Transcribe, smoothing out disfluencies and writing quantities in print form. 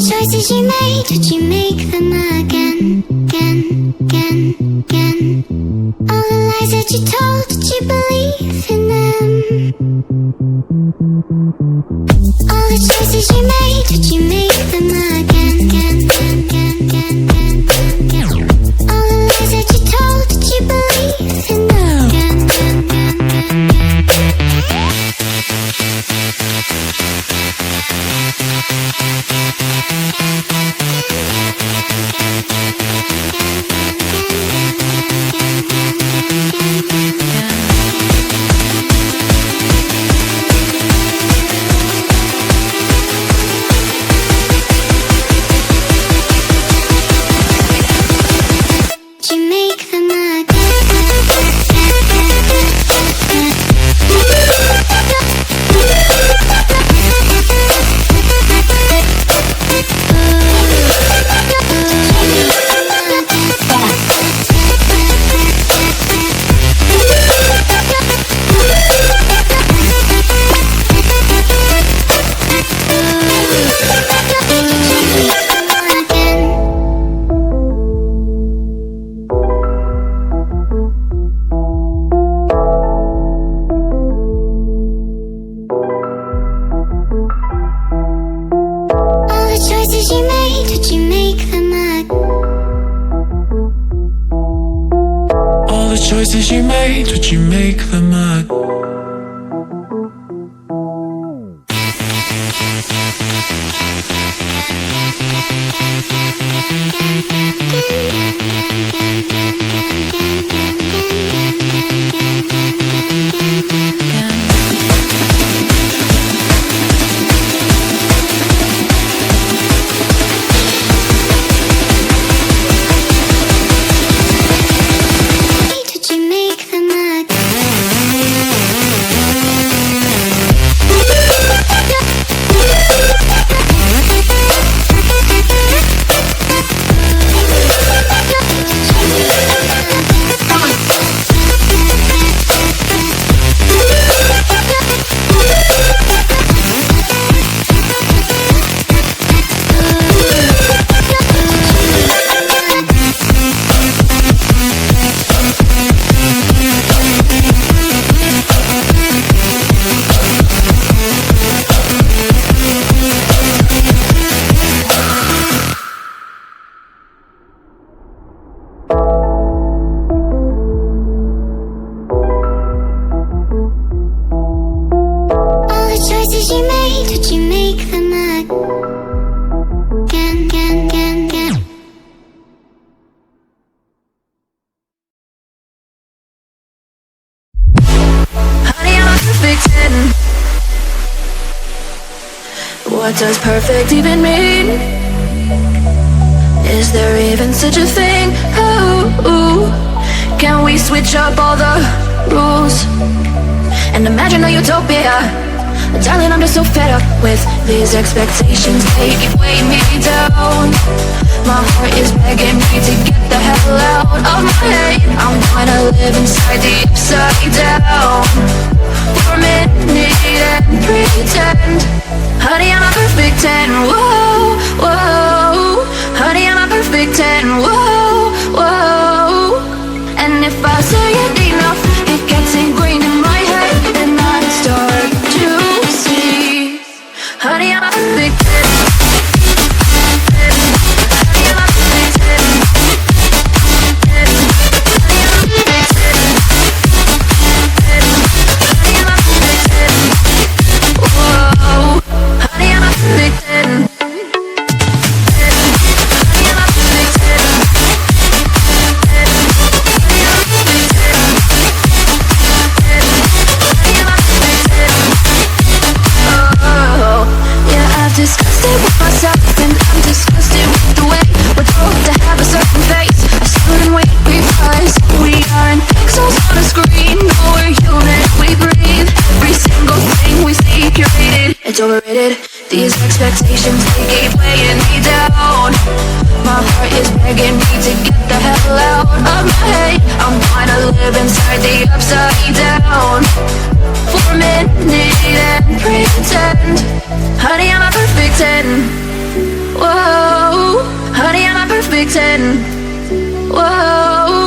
choices you made, did you make them again, again, again, again? All the lies that you told, did you believe in them? All the choices you made, did you make them again, again, again, again, again, again? All the lies that you told, did you believe in them? Again, again, again, again, again. Again, again, again, again. choices you made, did you make them again? All the choices you made, would you make them again? Did you make them again? All the choices you made, did you make them again? Honey, I'm a perfect 10. What does perfect even mean? Is there even such a thing? Oh, can we switch up all the rules and imagine a utopia? Darling, I'm just so fed up with these expectations. They keep weighing me down. My heart is begging me to get the hell out of my head. I'm trying to live inside the upside down for a minute and pretend. Honey, I'm a perfect 10. Whoa, whoa. Honey, I'm a perfect 10. Whoa, whoa. And if I say it enough, it gets ingrained in my head, and I start to see. Honey, I'm a perfect 10. Honey, I'm a perfect 10. Honey, I'm a perfect 10. Honey, I'm a perfect 10. Whoa. Honey, I'm a perfect 10. Honey, I'm a perfect 10. Disgusted with myself and I'm disgusted with the way we're told to have a certain face. I stood and wait because we aren't pixels on a screen. No, we're human, we breathe. Every single thing we see curated, it's overrated. These expectations, they keep weighing me down. My heart is begging me to get the hell out of my head. I'm trying to live inside the upside down for a minute and pretend. Honey, I'm a perfect 10. Whoa, honey, I'm a perfect 10. Whoa.